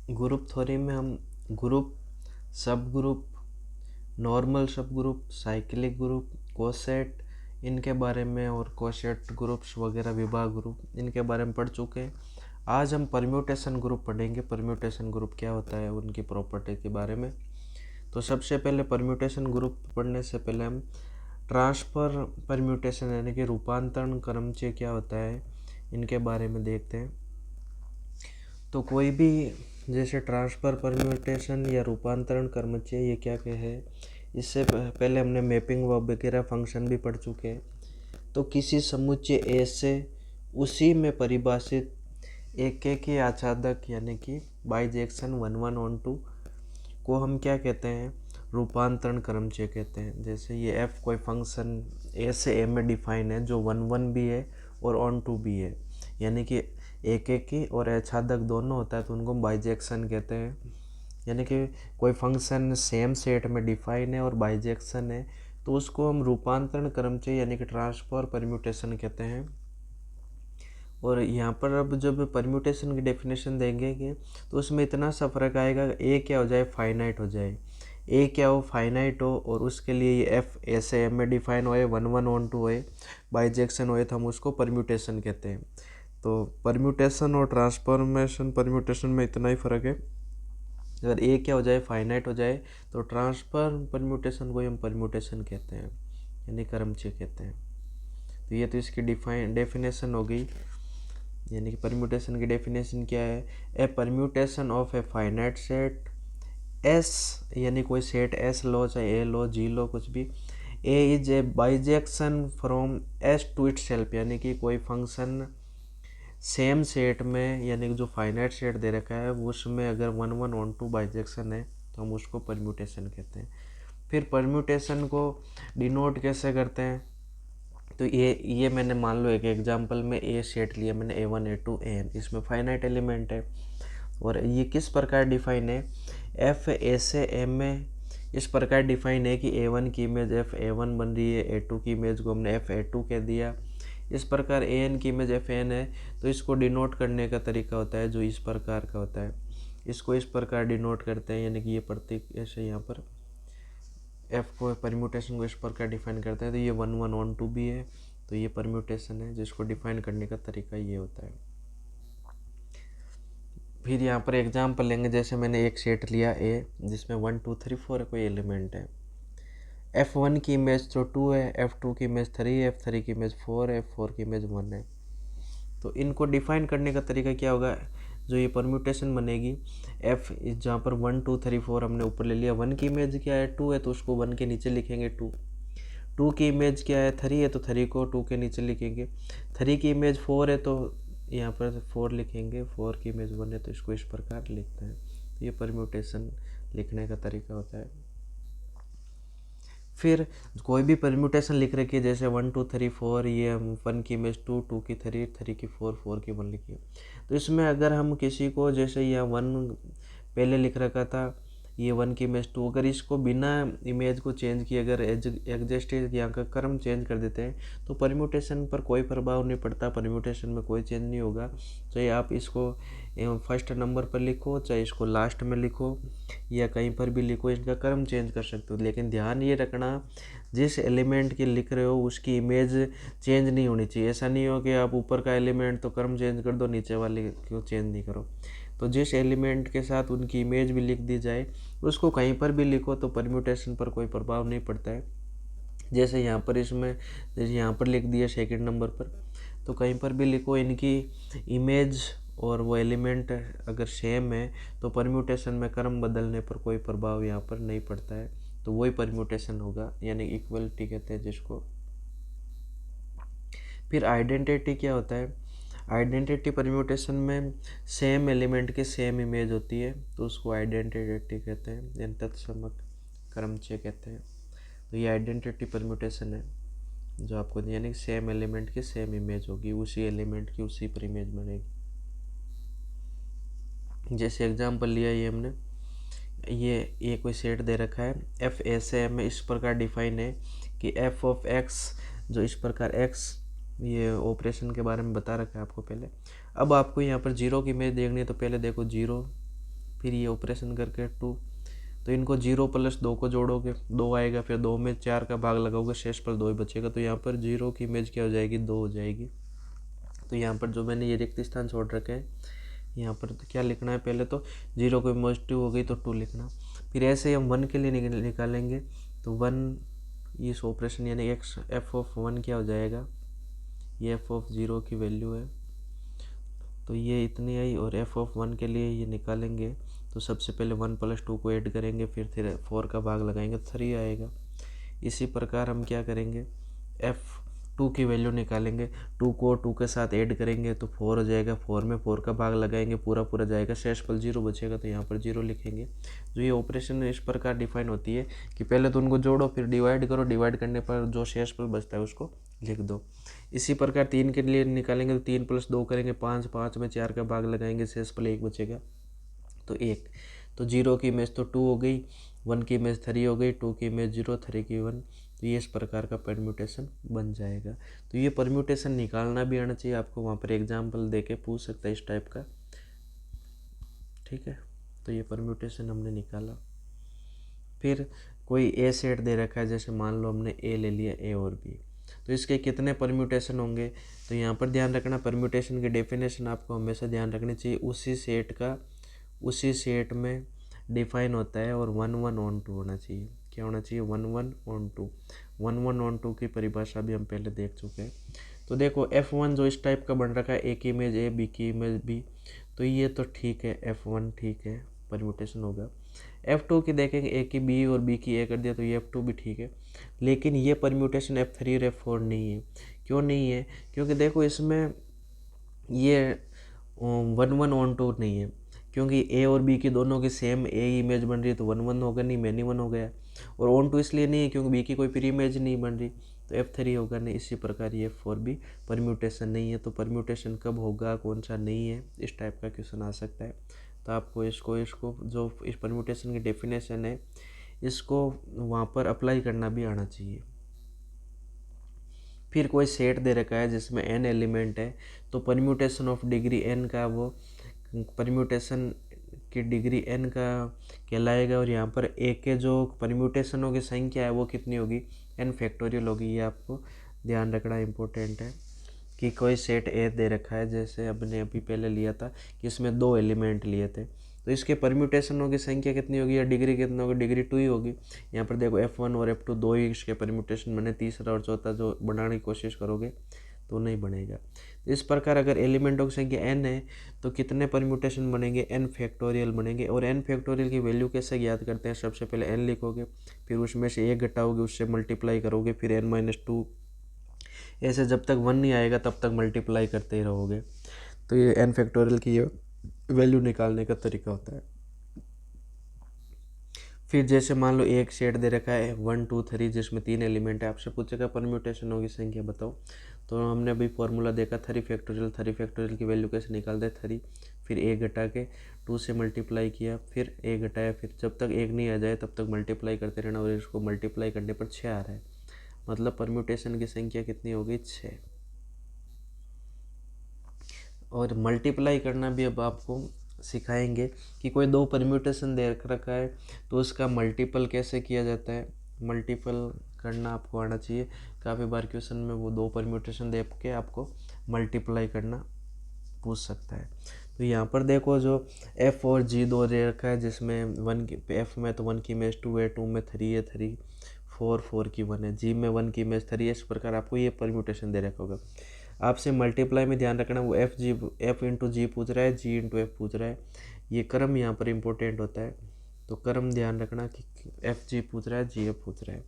Group theory में हम group, सब ग्रुप, नॉर्मल सब ग्रुप, साइक्लिक ग्रुप, कोसेट इनके बारे में और कोसेट ग्रुप्स वगैरह, विभाग ग्रुप इनके बारे में पढ़ चुके हैं। आज हम परम्यूटेशन ग्रुप पढ़ेंगे। परम्यूटेशन ग्रुप क्या होता है, उनकी प्रॉपर्टी के बारे में। तो सबसे पहले परम्यूटेशन ग्रुप पढ़ने से पहले हम ट्रांसफर परम्यूटेशन यानी कि रूपांतरण क्रमचय क्या होता है इनके बारे में देखते हैं। तो कोई भी जैसे ट्रांसफर परम्यूटेशन या रूपांतरण क्रमचय ये क्या है, इससे पहले हमने मैपिंग वगैरह फंक्शन भी पढ़ चुके हैं। तो किसी समुच्चय ए से उसी में परिभाषित एक आच्छादक यानी कि बाइजेक्शन 1 1 ऑन 2 को हम क्या कहते हैं, रूपांतरण क्रमचय कहते हैं। जैसे ये एफ कोई फंक्शन ए से ए में डिफाइन है जो 1 1 भी है और ऑन 2 भी है, यानी कि एक की और आच्छादक दोनों होता है, तो उनको बाइजेक्शन कहते हैं। यानी कि कोई फंक्शन सेम सेट में डिफाइन है और बाइजेक्शन है, तो उसको हम रूपांतरण क्रमचय यानी कि ट्रांसफर परम्यूटेशन कहते हैं। और यहाँ पर अब जब परम्यूटेशन की डेफिनेशन देंगे कि तो उसमें इतना सा फर्क आएगा, ए क्या हो जाए, फाइनाइट हो जाए। ए क्या हो, फाइनाइट हो, और उसके लिए ये एफ ऐसे एम में डिफाइन होए, 1 1 ऑन 2 होए, बाइजेक्शन होए, तो हम उसको परम्यूटेशन कहते हैं। तो परम्यूटेशन और ट्रांसफॉर्मेशन परम्यूटेशन में इतना ही फ़र्क है। अगर ए क्या हो जाए, फाइनाइट हो जाए, तो ट्रांसफर परम्यूटेशन को हम परम्यूटेशन कहते हैं, यानी क्रमचय कहते हैं। तो ये तो इसकी डेफिनेशन हो गई। यानी कि परम्यूटेशन की डेफिनेशन क्या है, a permutation of a finite set S, यानी कोई सेट एस लो, चाहे ए लो, जी लो, कुछ भी, A is a bijection from S to itself, यानी कि कोई फंक्शन सेम सेट में, यानी कि जो फाइनाइट सेट दे रखा है उसमें अगर 1 1 ऑन 2 बाइजेक्शन है तो हम उसको परम्यूटेशन कहते हैं। फिर परम्यूटेशन को डिनोट कैसे करते हैं, तो ये मैंने मान लो एक एग्जांपल में ए सेट लिया मैंने, A1 A2 AN, इसमें फाइनाइट एलिमेंट है और ये किस प्रकार डिफाइन है, एफ ए से एम में इस प्रकार डिफाइन है कि A1 की इमेज FA1 बन रही है, A2 की इमेज को हमने FA2 कह दिया। इस प्रकार AN की इमेज FN है, तो इसको डिनोट करने का तरीका होता है जो इस प्रकार का होता है। इसको इस प्रकार डिनोट करते हैं, यानी कि ये प्रतीक ऐसे यहाँ पर एफ को परम्यूटेशन को इस प्रकार डिफाइन करते हैं। तो ये 1 1 ऑन 2 भी है, तो ये परम्यूटेशन है जिसको डिफाइन करने का तरीका ये होता है। फिर यहाँ पर एग्जाम्पल लेंगे, जैसे मैंने एक सेट लिया ए जिसमें 1 2 3 4 कोई एलिमेंट है। F1 की इमेज तो 2 है, F2 की इमेज 3 है, F3 की इमेज 4 है, F4 की इमेज 1 है। तो इनको डिफाइन करने का तरीका क्या होगा, जो ये परम्यूटेशन बनेगी, एफ जहाँ पर 1 2 3 4 हमने ऊपर ले लिया, 1 की इमेज क्या है, 2 है, तो उसको 1 के नीचे लिखेंगे 2। 2 की इमेज क्या है, 3 है, तो 3 को 2 के नीचे लिखेंगे। 3 की इमेज 4 है, तो यहाँ पर 4 लिखेंगे। 4 की इमेज 1 है, तो इसको इस प्रकार लिखते हैं। तो ये परम्यूटेशन लिखने का तरीका होता है। फिर कोई भी परम्यूटेशन लिख रखी है, जैसे 1 2 3 4, ये हम 1 की इमेज 2, 2 की 3, 3 की 4, 4 की 1 लिखी है। तो इसमें अगर हम किसी को, जैसे यहाँ 1 पहले लिख रखा था, ये 1 की इमेज 2, अगर इसको बिना इमेज को चेंज किए अगर एडजस्ट यहाँ का क्रम चेंज कर देते हैं तो परम्यूटेशन पर कोई प्रभाव नहीं पड़ता, परम्यूटेशन में कोई चेंज नहीं होगा। चाहे आप इसको फर्स्ट नंबर पर लिखो, चाहे इसको लास्ट में लिखो, या कहीं पर भी लिखो, इनका क्रम चेंज कर सकते हो। लेकिन ध्यान ये रखना, जिस एलिमेंट की लिख रहे हो उसकी इमेज चेंज नहीं होनी चाहिए। ऐसा नहीं हो कि आप ऊपर का एलिमेंट तो क्रम चेंज कर दो, नीचे वाले क्यों चेंज नहीं करो। तो जिस एलिमेंट के साथ उनकी इमेज भी लिख दी जाए उसको कहीं पर भी लिखो तो परम्यूटेशन पर कोई प्रभाव नहीं पड़ता है। जैसे यहाँ पर इसमें, जैसे यहाँ पर लिख दिया सेकंड नंबर पर, तो कहीं पर भी लिखो, इनकी इमेज और वो एलिमेंट अगर सेम है तो परम्यूटेशन में क्रम बदलने पर कोई प्रभाव यहाँ पर नहीं पड़ता है। तो वही परम्यूटेशन होगा, यानी इक्वलिटी कहते हैं जिसको। फिर आइडेंटिटी क्या होता है, आइडेंटिटी परम्यूटेशन में सेम एलिमेंट की सेम इमेज होती है, तो उसको आइडेंटिटी कहते हैं, यानी तत्समक क्रमचय कहते हैं। तो ये आइडेंटिटी परम्यूटेशन है जो आपको, यानी सेम एलिमेंट की सेम इमेज होगी, उसी एलिमेंट की उसी पर इमेज बनेगी। जैसे एग्जांपल लिया ये हमने, ये कोई सेट दे रखा है, एफ ऐसे एम में इस प्रकार डिफाइन है कि एफ ऑफ एक्स, जो इस प्रकार एक्स, ये ऑपरेशन के बारे में बता रखा है आपको पहले। अब आपको यहाँ पर जीरो की इमेज देखनी है, तो पहले देखो जीरो, फिर ये ऑपरेशन करके 2, तो इनको 0 + 2 को जोड़ोगे, 2 आएगा, फिर 2 में 4 का भाग लगाओगे, शेषफल 2 ही बचेगा। तो यहाँ पर 0 की इमेज क्या हो जाएगी, 2 हो जाएगी। तो यहाँ पर जो मैंने ये रिक्त स्थान छोड़ रखे हैं, यहाँ पर तो क्या लिखना है, पहले तो 0 को इमेज 2 हो गई तो 2 लिखना। फिर ऐसे हम 1 के लिए निकालेंगे, तो 1 इस ऑपरेशन यानी f(1) क्या हो जाएगा, ये f(0) की वैल्यू है, तो ये इतनी आई। और f(1) के लिए ये निकालेंगे तो सबसे पहले 1 + 2 को ऐड करेंगे, फिर 4 का भाग लगाएंगे, 3 आएगा। इसी प्रकार हम क्या करेंगे, f2 की वैल्यू निकालेंगे, 2 को 2 के साथ ऐड करेंगे तो 4 हो जाएगा, 4 में 4 का भाग लगाएंगे, पूरा पूरा जाएगा, शेषफल 0 बचेगा, तो यहाँ पर 0 लिखेंगे। जो ये ऑपरेशन इस प्रकार डिफाइन होती है कि पहले तो उनको जोड़ो, फिर डिवाइड करो, डिवाइड करने पर जो शेषफल बचता है उसको लिख दो। इसी प्रकार 3 के लिए निकालेंगे तो 3 + 2 करेंगे 5, 5 में 4 का भाग लगाएंगे, शेषफल 1 बचेगा, तो 1। तो 0 की इमेज तो 2 हो गई, 1 की इमेज 3 हो गई, 2 की इमेज 0, 3 की 1। तो ये इस प्रकार का परम्यूटेशन बन जाएगा। तो ये परम्यूटेशन निकालना भी आना चाहिए आपको, वहाँ पर एग्जाम्पल दे के पूछ सकता है इस टाइप का, ठीक है। तो ये परम्यूटेशन हमने निकाला। फिर कोई ए सेट दे रखा है, जैसे मान लो हमने ए ले लिया, ए और बी, तो इसके कितने परम्यूटेशन होंगे। तो यहाँ पर ध्यान रखना, परम्यूटेशन की डेफिनेशन आपको हमेशा ध्यान रखनी चाहिए, उसी सेट में डिफाइन होता है, और 1 1 ऑन 2 होना चाहिए। क्या होना चाहिए, 1 1 ऑन 2। 1 1 ऑन 2 की परिभाषा भी हम पहले देख चुके हैं। तो देखो f1 जो इस टाइप का बन रखा है, ए की इमेज ए, बी की इमेज बी, तो ये तो ठीक है, f1 ठीक है, परम्यूटेशन होगा। f2 की देखेंगे, ए की बी और बी की ए कर दिया, तो ये f2 भी ठीक है। लेकिन ये परम्यूटेशन f3 और f4 नहीं है। क्यों नहीं है, क्योंकि देखो इसमें ये 1 1 ऑन 2 नहीं है, क्योंकि ए और बी की दोनों की सेम ए इमेज बन रही है, तो 1 1 होगा नहीं, मैनी 1 हो गया। और ऑन 2 इसलिए नहीं है क्योंकि बी की कोई प्री इमेज नहीं बन रही, तो f3 होगा नहीं। इसी प्रकार ये f4 भी परम्यूटेशन नहीं है। तो परम्यूटेशन कब होगा, कौन सा नहीं है, इस टाइप का क्वेश्चन आ सकता है। तो आपको इसको जो इस परम्यूटेशन की डेफिनेशन है, इसको वहाँ पर अप्लाई करना भी आना चाहिए। फिर कोई सेट दे रखा है जिसमें n एलिमेंट है, तो परम्यूटेशन ऑफ डिग्री n का, वो परम्यूटेशन की डिग्री n का कहलाएगा। और यहाँ पर a के जो परम्यूटेशनों की संख्या है वो कितनी होगी, n फैक्टोरियल होगी। ये आपको ध्यान रखना इम्पोर्टेंट है कि कोई सेट ए दे रखा है, जैसे अपने अभी पहले लिया था कि इसमें 2 एलिमेंट लिए थे, तो इसके परम्यूटेशनों की संख्या कितनी होगी या डिग्री कितनी होगी, डिग्री 2 ही होगी। यहाँ पर देखो f1 और f2 दो ही इसके परम्यूटेशन बने, तीसरा और चौथा जो बनाने की कोशिश करोगे तो नहीं बनेगा। तो इस प्रकार अगर एलिमेंटों की संख्या n है तो कितने परम्यूटेशन बनेंगे, n फैक्टोरियल बनेंगे। और n फैक्टोरियल की वैल्यू कैसे ज्ञात करते हैं, सबसे पहले n लिखोगे, फिर उसमें से 1 घटाओगे, उससे मल्टीप्लाई करोगे, फिर n-2, ऐसे जब तक 1 नहीं आएगा तब तक मल्टीप्लाई करते ही रहोगे। तो ये n फैक्टोरियल की वैल्यू निकालने का तरीका होता है। फिर जैसे मान लो एक सेट दे रखा है 1 2 3 जिसमें 3 एलिमेंट है, आपसे पूछेगा परम्यूटेशनों की संख्या बताओ, तो हमने अभी फॉर्मूला देखा 3 फैक्टोरियल की वैल्यू कैसे निकालते हैं, 3, फिर 1 घटा के 2 से मल्टीप्लाई किया, फिर 1 घटाया, फिर जब तक 1 नहीं आ जाए तब तक मल्टीप्लाई करते रहना, और इसको मल्टीप्लाई करने पर 6 आ रहा है, मतलब परम्यूटेशन की संख्या कितनी हो गई, 6। और मल्टीप्लाई करना भी अब आपको सिखाएंगे कि कोई 2 परम्यूटेशन दे रखा है तो उसका मल्टीपल कैसे किया जाता है, मल्टीपल करना आपको आना चाहिए। काफ़ी बार क्वेश्चन में वो 2 परम्यूटेशन दे के आपको मल्टीप्लाई करना पूछ सकता है। तो यहाँ पर देखो जो f और g दो दे रखा है, जिसमें 1 की f में तो 1 की इमेज 2 है, 2 में 3 है, 3 4 की 1 है, g में 1 की इमेज 3 है। इस प्रकार आपको ये परम्यूटेशन दे रखा होगा। आपसे मल्टीप्लाई में ध्यान रखना, वो f इंटू जी पूछ रहा है, g इंटू एफ पूछ रहा है, ये क्रम यहाँ पर इम्पोर्टेंट होता है। तो क्रम ध्यान रखना कि एफ जी पूछ रहा है, जी एफ पूछ रहा है।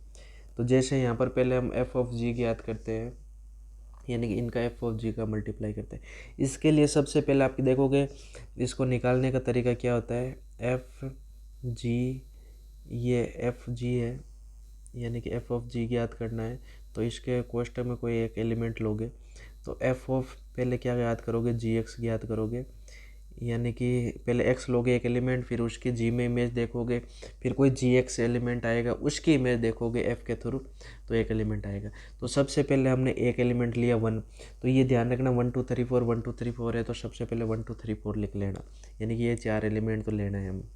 तो जैसे यहाँ पर पहले हम एफ ऑफ जी ज्ञात करते हैं, यानी कि इनका एफ ऑफ जी का मल्टीप्लाई करते हैं। इसके लिए सबसे पहले आप देखोगे इसको निकालने का तरीका क्या होता है, एफ जी, ये एफ जी है, यानी कि एफ ऑफ जी ज्ञात करना है, तो इसके कोष्टक में कोई एक एलिमेंट लोगे, तो एफ ऑफ पहले क्या ज्ञात करोगे, जी एक्स ज्ञात करोगे, यानी कि पहले एक्स लोगे एक एलिमेंट, फिर उसकी जी में इमेज देखोगे, फिर कोई जी एक्स एलिमेंट आएगा उसकी इमेज देखोगे एफ के थ्रू, तो एक एलिमेंट आएगा। तो सबसे पहले हमने एक एलिमेंट लिया 1, तो ये ध्यान रखना 1 2 3 4 1 2 3 4 है, तो सबसे पहले 1 2 3 4 लिख लेना, यानी कि ये 4 एलिमेंट तो लेना है हमें।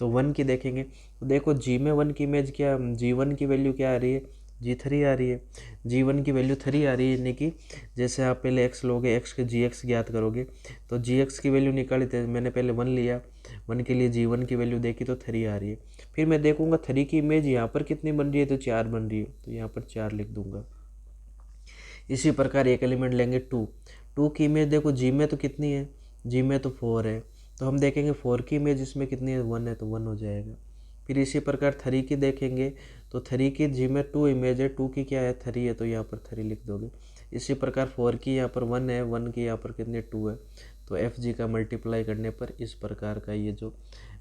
तो 1 की देखेंगे, तो देखो जी में 1 की इमेज क्या, G1 की वैल्यू क्या आ रही है, G3 आ रही है। G1 की वैल्यू 3 आ रही है, यानी कि जैसे आप पहले x लोगे, x के Gx ज्ञात करोगे, तो Gx की वैल्यू निकाली थी मैंने, पहले 1 लिया, 1 के लिए G1 की वैल्यू देखी तो 3 आ रही है। फिर मैं देखूंगा 3 की इमेज यहाँ पर कितनी बन रही है, तो 4 बन रही है, तो यहाँ पर 4 लिख दूंगा। इसी प्रकार एक एलिमेंट लेंगे 2, 2 की इमेज देखो जी में तो कितनी है, जी में तो 4 है, तो हम देखेंगे 4 की इमेज इसमें कितनी है, 1 है, तो 1 हो जाएगा। फिर इसी प्रकार 3 की देखेंगे, तो 3 की जी में 2 इमेज है, 2 की क्या है, 3 है, तो यहाँ पर 3 लिख दोगे। इसी प्रकार 4 की यहाँ पर 1 है, 1 की यहाँ पर कितनी 2 है, तो एफ जी का मल्टीप्लाई करने पर इस प्रकार का ये जो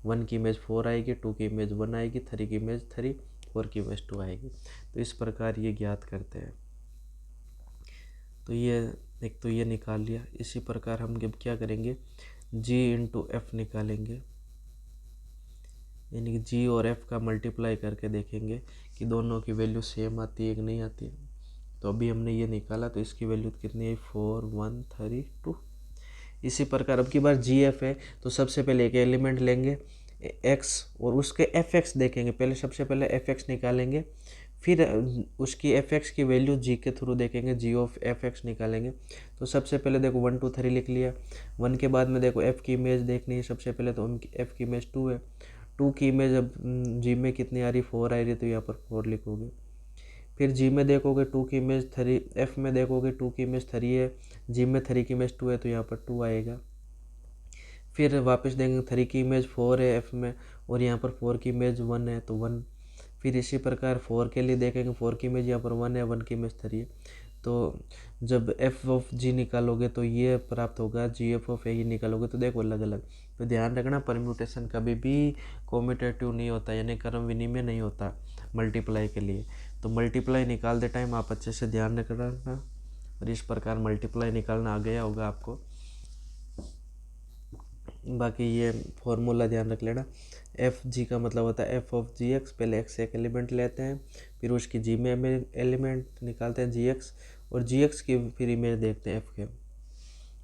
1 की इमेज 4 आएगी, 2 की इमेज 1 आएगी, 3 की इमेज 3, 4 की इमेज 2 आएगी। तो इस प्रकार ये ज्ञात करते हैं। तो ये एक तो ये निकाल लिया। इसी प्रकार हम जब क्या करेंगे, g इंटू एफ निकालेंगे, यानी कि g और f का मल्टीप्लाई करके देखेंगे कि दोनों की वैल्यू सेम आती है कि नहीं आती है। तो अभी हमने ये निकाला, तो इसकी वैल्यू कितनी है, 4 1 3 2। इसी प्रकार अब की बार जी एफ है, तो सबसे पहले एक एलिमेंट लेंगे x और उसके एफ एक्स देखेंगे, पहले सबसे पहले एफ एक्स निकालेंगे, फिर उसकी एफ एक्स की वैल्यू जी के थ्रू देखेंगे, जी ऑफ एफ एक्स निकालेंगे। तो सबसे पहले देखो 1 2 3 लिख लिया, 1 के बाद में देखो एफ की इमेज देखनी है सबसे पहले, तो एफ की इमेज 2 है, 2 की इमेज अब जी में कितनी आ रही, 4 आ रही है, तो यहाँ पर 4 लिखोगे। फिर जी में देखोगे 2 की इमेज 3, एफ में देखोगे 2 की इमेज 3 है, जी में 3 की इमेज 2 है, तो यहाँ पर 2 आएगा। फिर वापस देखेंगे 3 की इमेज 4 है एफ में, और यहाँ पर 4 की इमेज 1 है, तो 1। फिर इसी प्रकार 4 के लिए देखेंगे, 4 की इमेज यहाँ पर 1 है, 1 की इमेज 3 है। तो जब एफ ऑफ जी निकालोगे तो ये प्राप्त होगा, जी एफ ऑफ ए ही निकालोगे तो देखो अलग अलग। तो ध्यान रखना परम्यूटेशन कभी भी कॉम्यूटेटिव नहीं होता, यानी क्रम विनिमय नहीं होता मल्टीप्लाई के लिए। तो मल्टीप्लाई निकालते टाइम आप अच्छे से ध्यान रखना, और इस प्रकार मल्टीप्लाई निकालना आ गया होगा आपको। बाकी ये फॉर्मूला ध्यान रख लेना, एफ जी का मतलब होता है एफ ऑफ जी एक्स, पहले एक्स एक एलिमेंट लेते हैं, फिर उसकी जी में एलिमेंट निकालते हैं जी एक्स, और जी एक्स की फिर इमेज देखते हैं एफ के।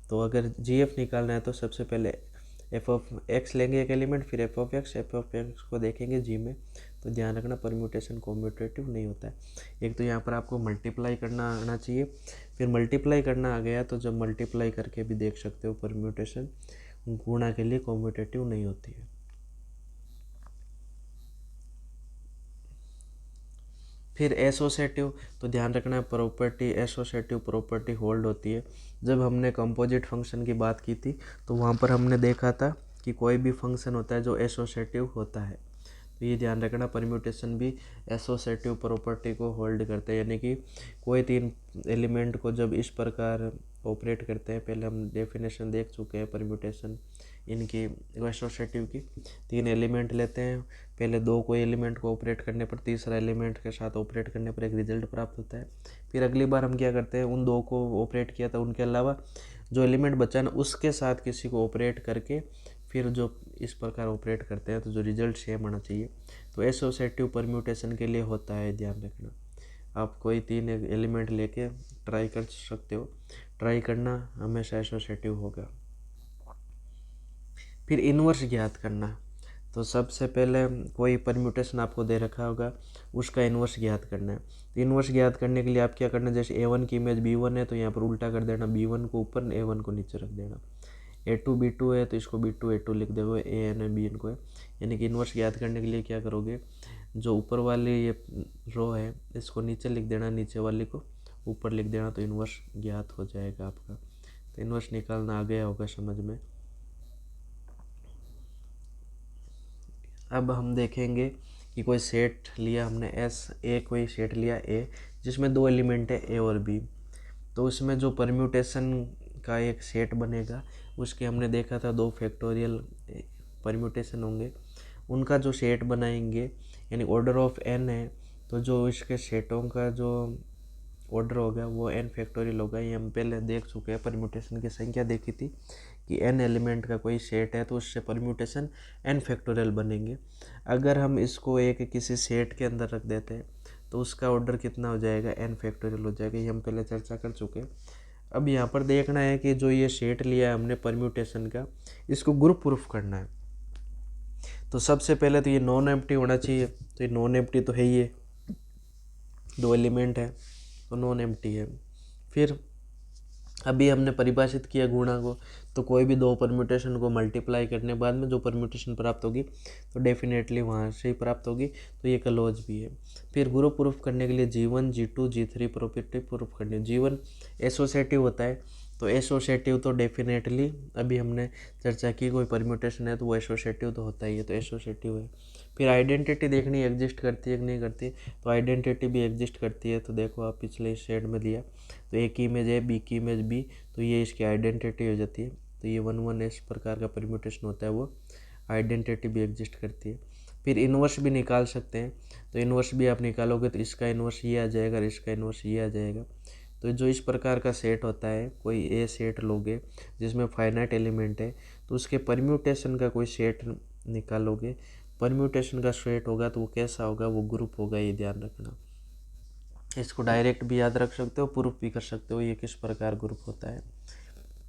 तो अगर जी एफ निकालना है तो सबसे पहले एफ ऑफ एक्स लेंगे एक एलिमेंट, फिर एफ ऑफ एक्स को देखेंगे जी में। तो ध्यान रखना परम्यूटेशन कॉम्यूटेटिव नहीं होता है। एक तो यहाँ पर आपको मल्टीप्लाई करना आना चाहिए, फिर मल्टीप्लाई करना आ गया तो जब मल्टीप्लाई करके भी देख सकते हो परम्यूटेशन, गुणा के लिए कॉम्यूटेटिव नहीं होती है। फिर एसोसिएटिव, तो ध्यान रखना प्रॉपर्टी, एसोसिएटिव प्रॉपर्टी होल्ड होती है। जब हमने कंपोजिट फंक्शन की बात की थी तो वहाँ पर हमने देखा था कि कोई भी फंक्शन होता है जो एसोसिएटिव होता है, तो ये ध्यान रखना परम्यूटेशन भी एसोसिएटिव प्रॉपर्टी को होल्ड करते हैं, यानी कि कोई 3 एलिमेंट को जब इस प्रकार ऑपरेट करते हैं, पहले हम डेफिनेशन देख चुके हैं परम्यूटेशन इनकी एसोसिएटिव की। 3 एलिमेंट लेते हैं, पहले 2 कोई एलिमेंट को ऑपरेट करने पर, तीसरा एलिमेंट के साथ ऑपरेट करने पर एक रिजल्ट प्राप्त होता है। फिर अगली बार हम क्या करते हैं, उन 2 को ऑपरेट किया था उनके अलावा जो एलिमेंट बचा ना उसके साथ किसी को ऑपरेट करके फिर जो इस प्रकार ऑपरेट करते हैं, तो जो रिजल्ट सेम होना चाहिए। तो एसोसिएटिव परम्यूटेशन के लिए होता है, ध्यान रखना। आप कोई 3 एलिमेंट लेके ट्राई कर सकते हो, ट्राई करना हमेशा एसोसिएटिव होगा। फिर इन्वर्स ज्ञात करना, तो सबसे पहले कोई परम्यूटेशन आपको दे रखा होगा, उसका इन्वर्स ज्ञात करना है। तो इन्वर्स ज्ञात करने के लिए आप क्या करना है, जैसे A1 की इमेज B1 है तो यहाँ पर उल्टा कर देना, B1 को ऊपर A1 को नीचे रख देना। A2 B2 है तो इसको B2 A2 लिख दोगे, AN है BN को है। यानी कि इन्वर्स ज्ञात करने के लिए क्या करोगे, जो ऊपर वाली ये रो है इसको नीचे लिख देना, नीचे वाली को ऊपर लिख देना, तो इन्वर्स ज्ञात हो जाएगा आपका। तो इन्वर्स निकालना आ गया होगा समझ में। अब हम देखेंगे कि कोई सेट लिया हमने एस ए, कोई सेट लिया ए जिसमें 2 एलिमेंट है ए और बी, तो उसमें जो परम्यूटेशन का एक सेट बनेगा उसके हमने देखा था 2 फैक्टोरियल परम्यूटेशन होंगे, उनका जो सेट बनाएंगे यानी ऑर्डर ऑफ एन है, तो जो इसके सेटों का जो ऑर्डर होगा वो एन फैक्टोरियल होगा। ये हम पहले देख चुके हैं, परम्यूटेशन की संख्या देखी थी कि n एलिमेंट का कोई सेट है तो उससे परम्यूटेशन n फैक्टोरियल बनेंगे। अगर हम इसको एक किसी सेट के अंदर रख देते हैं तो उसका ऑर्डर कितना हो जाएगा, n फैक्टोरियल हो जाएगा। ये हम पहले चर्चा कर चुके हैं। अब यहाँ पर देखना है कि जो ये सेट लिया है हमने परम्यूटेशन का, इसको ग्रुप प्रूफ करना है। तो सबसे पहले तो ये नॉन एम्प्टी होना चाहिए। तो ये नॉन एम्प्टी तो है ही है, 2 एलिमेंट है तो नॉन एम्प्टी है। फिर अभी हमने परिभाषित किया गुणा को, तो कोई भी 2 परम्यूटेशन को मल्टीप्लाई करने बाद में जो परम्यूटेशन प्राप्त होगी तो डेफिनेटली वहाँ से ही प्राप्त होगी, तो ये क्लोज भी है। फिर ग्रुप प्रूफ करने के लिए G1 G2 G3 property proof करनी है। G1 एसोसिएटिव होता है, तो एसोसिएटिव तो डेफिनेटली अभी हमने चर्चा की, कोई परम्यूटेशन है तो वो एसोसिएटिव तो होता ही है, तो एसोसिएटिव है। फिर आइडेंटिटी देखनी एग्जिस्ट करती है कि नहीं करती, तो आइडेंटिटी भी एग्जिस्ट करती है। तो देखो आप पिछले शेड में दिया, तो ए की इमेज ए, बी की इमेज बी, तो ये इसकी आइडेंटिटी हो जाती है। तो ये 1 1 इस प्रकार का परम्यूटेशन होता है, वो आइडेंटिटी भी एग्जिस्ट करती है। फिर इन्वर्स भी निकाल सकते हैं, तो इन्वर्स भी आप निकालोगे तो इसका इन्वर्स ये आ जाएगा और इसका इन्वर्स ये आ जाएगा। तो जो इस प्रकार का सेट होता है, कोई ए सेट लोगे जिसमें फाइनाइट एलिमेंट है, तो उसके परम्यूटेशन का कोई सेट निकालोगे, परम्यूटेशन का सेट होगा तो वो कैसा होगा, वो ग्रुप होगा, ये ध्यान रखना। इसको डायरेक्ट भी याद रख सकते हो, प्रूफ भी कर सकते हो ये किस प्रकार ग्रुप होता है।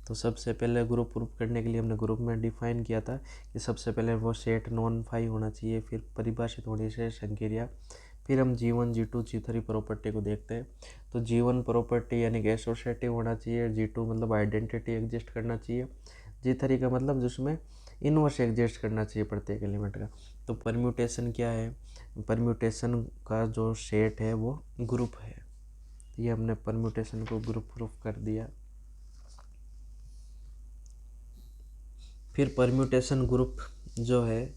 तो सबसे पहले ग्रुप प्रूफ करने के लिए हमने ग्रुप में डिफाइन किया था कि सबसे पहले वो सेट नॉन फाई होना चाहिए, फिर परिभाषित होने से संक्रिया। फिर हम G1 G2 G3 प्रॉपर्टी को देखते हैं। तो G1 प्रॉपर्टी यानी कि एसोसिएटिव होना चाहिए, G2 मतलब आइडेंटिटी एग्जिस्ट करना चाहिए, G3 का मतलब जिसमें इन्वर्स एग्जिस्ट करना चाहिए प्रत्येक एलिमेंट का। तो परम्यूटेशन क्या है, परम्यूटेशन का जो सेट है वो ग्रुप है। ये हमने परम्यूटेशन को ग्रुप प्रूफ कर दिया। फिर परम्यूटेशन ग्रुप जो है,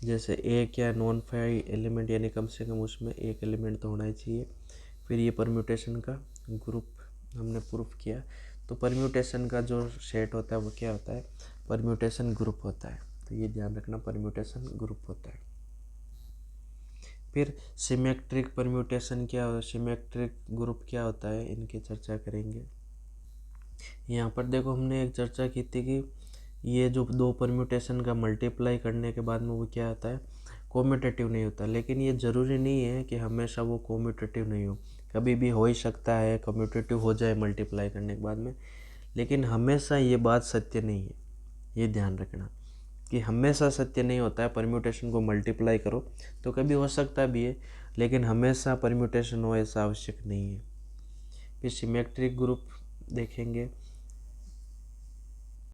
जैसे एक या नॉन फाई एलिमेंट यानी कम से कम उसमें एक एलिमेंट तो होना ही चाहिए। फिर ये परम्यूटेशन का ग्रुप हमने प्रूफ किया। तो परम्यूटेशन का जो सेट होता है वो क्या होता है, परम्यूटेशन ग्रुप होता है। तो ये ध्यान रखना, परम्यूटेशन ग्रुप होता है। फिर सिमेट्रिक परम्यूटेशन क्या हो, सिमेट्रिक ग्रुप क्या होता है, इनकी चर्चा करेंगे। यहाँ पर देखो हमने एक चर्चा की थी कि ये जो 2 परम्यूटेशन का मल्टीप्लाई करने के बाद में वो क्या होता है, कोम्यूटेटिव नहीं होता। लेकिन ये ज़रूरी नहीं है कि हमेशा वो कोम्यूटेटिव नहीं हो, कभी भी हो ही सकता है कम्यूटेटिव हो जाए मल्टीप्लाई करने के बाद में, लेकिन हमेशा ये बात सत्य नहीं है। ये ध्यान रखना कि हमेशा सत्य नहीं होता है। परम्यूटेशन को मल्टीप्लाई करो तो कभी हो सकता भी है, लेकिन हमेशा परम्यूटेशन हो ऐसा आवश्यक नहीं है। फिर सिमेट्रिक ग्रुप देखेंगे।